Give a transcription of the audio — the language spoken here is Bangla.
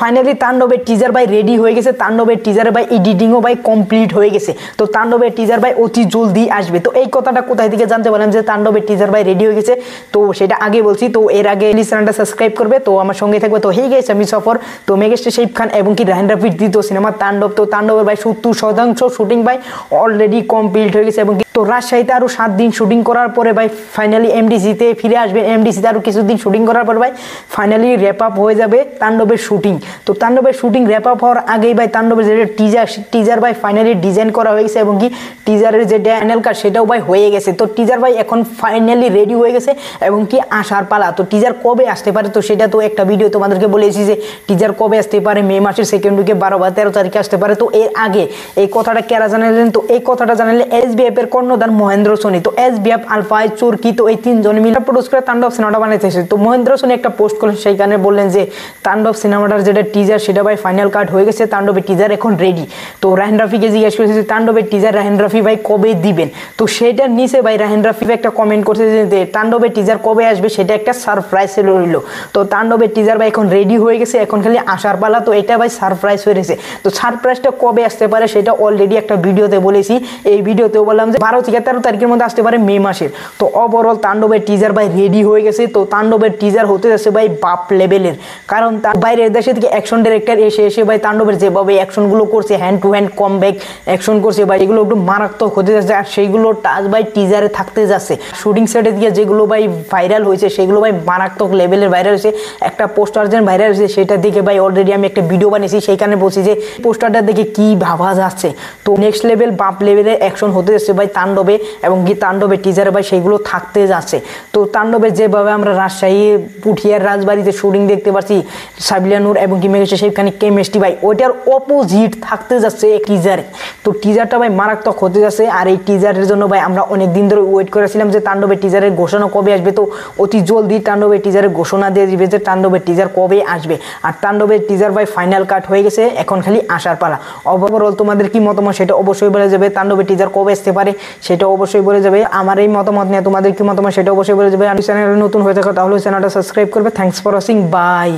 ফাইনালি তাণ্ডবের টিজার ভাই রেডি হয়ে গেছে, তাণ্ডবের টিজারে ভাই এডিটিংও ভাই কমপ্লিট হয়ে গেছে। তো তাণ্ডবের টিজার ভাই অতি জলদি আসবে। তো এই কথাটা কোথায় থেকে জানতে পারলাম যে তাণ্ডবের টিজার ভাই রেডি হয়ে গেছে, তো সেটা আগে বলছি। তো এর আগে চ্যানেলটা সাবস্ক্রাইব করবে, তো আমার সঙ্গে থাকবে। তো হয়ে গেছে আমি সফর। তো মেগাস্টার শাকিব খান এবং কি রায়হান রাফির দ্বিতীয় সিনেমা তাণ্ডব, তো তাণ্ডবের ভাই 70% শুটিং ভাই অলরেডি কমপ্লিট হয়ে গেছে। এবং তো রাজশাহীতে আরো 7 দিন শুটিং করার পরে ভাই ফাইনালি এমডিসিতে ফিরে আসবে। এমডিসিতে আরো কিছুদিন শুটিং করার পর ভাই ফাইনালি র্যাপ আপ হয়ে যাবে তাণ্ডবের শুটিং। তো তাণ্ডবের শুটিং র্যাপ আপ হওয়ার আগেই ভাই তাণ্ডবের যে টিজার ভাই ফাইনালি ডিজাইন করা হয়ে গেছে এবং কি টিজারের যে ফাইনাল কাট সেটাও ভাই হয়ে গেছে। তো টিজার ভাই এখন ফাইনালি রেডি হয়ে গেছে এবং কি আসার পালা। তো টিজার কবে আসতে পারে, তো সেটা তো একটা ভিডিও তোমাদেরকে বলেছি যে টিজার কবে আসতে পারে, মে মাসের সেকেন্ড উইকে 12 বা 13 তারিখে আসতে পারে। তো এর আগে এই কথাটা কেরা জানালেন, তো এই কথাটা জানালেন এসবিএফ এর কর্ণধার মহেন্দ্র সোনি। তো এসবিএফ আলফাই চুরকি তো এই তিনজন মিলে প্রডিউস করে তাণ্ডব সিনেমাটা বানাইতেছে। তো মহেন্দ্র সোনি একটা পোস্ট করলেন, সেইখানে বললেন যে তাণ্ডব সিনেমাটার যেটা টিজার সেটা ভাই ফাইনাল কাট হয়ে গেছে, তাণ্ডবের টিজার এখন রেডি। তো রায়হান রাফিকে জিজ্ঞেস করেছে যে তাণ্ডবের টিজার রায়হান রাফি ভাই কবে দিবেন। তো সেটার নিচে ভাই রায়হান রাফি একটা কমেন্ট করছে যে তাণ্ডবের টিজার কবে আসবে সেটা একটা সারপ্রাইজ রইল। তো তাণ্ডবের টিজার ভাই এখন রেডি হয়ে গেছে, এখন খালি আসার পালা। তো এটা ভাই সারপ্রাইজ হয়ে গেছে। তো সারপ্রাইজটা কবে আসতে পারে সেটা অলরেডি একটা ভিডিওতে বলেছি। এই ভিডিওতেও বললাম যে 12 থেকে 13 তারিখের মধ্যে আসতে পারে মে মাসের। তো ওভারঅল তাণ্ডবের টিজার ভাই রেডি হয়ে গেছে। তো তাণ্ডবের টিজার হতে যাচ্ছে ভাই বাপ লেভেলের, কারণ বাইরের দেশে থেকে অ্যাকশন ডিরেক্টর এসে ভাই তাণ্ডবের যেভাবে অ্যাকশনগুলো করছে, hand to hand comeback action করছে ভাই, এগুলো একটু মারাত্মক হতে যাচ্ছে। আর সেইগুলো টাচ ভাই টিজারে থাকতে যাচ্ছে। শুটিং সেটে দিয়ে যেগুলো ভাই ভাইরাল হয়েছে সেগুলো ভাই মারাত্মক লেভেলের ভাইরাল হয়েছে। একটা পোস্টার যেন ভাইরাল হয়েছে সেটা দেখে ভাই অলরেডি আমি একটা ভিডিও বানিয়েছি, সেইখানে বলছি যে পোস্টারটা দেখে কি ভাবা যাচ্ছে। তো নেক্সট লেভেল বাপ লেভেলের অ্যাকশন হতে যাচ্ছে ভাই তাণ্ডবে, এবং কি তাণ্ডবের টিজারে ভাই সেইগুলো থাকতে যাচ্ছে। তো তাণ্ডবের যেভাবে আমরা রাজশাহী পুঠিয়ার রাজবাড়িতে শুটিং দেখতে পাচ্ছি, সাবিলা নূর এবং কি মেগাস্টার শাকিব খানের কেমিস্ট্রি ভাই ওইটার অপোজিট থাকতে যাচ্ছে এই টিজারে। তো টিজারটা ভাই মারাত্মক হতে যাচ্ছে। আর এই টিজারের জন্য ভাই আমরা অনেক দিন ধরে ওয়েট করেছিলাম যে তাণ্ডবের টিজারের ঘোষণা কবে আসবে। তো অতি জলদি তাণ্ডবের টিজারের ঘোষণা দিয়ে দিবে যে তাণ্ডবের টিজার কবে আসবে। আর তাণ্ডবের টিজার ভাই ফাইনাল কাট হয়ে গেছে, এখন খালি আসার পালা। ওভারঅল তোমাদের কি মতামত সেটা অবশ্যই বলে যাবে। তাণ্ডবের টিজার কবে আসতে পারে সেটা অবশ্যই বলে যাবে। আমার এই মতামত নিয়ে তোমাদের কি মতামত সেটা অবশ্যই বলে যাবে। আর চ্যানেলে নতুন হয়ে থাকো তাহলে চ্যানেলটা সাবস্ক্রাইব করবে। Thanks for watching, by.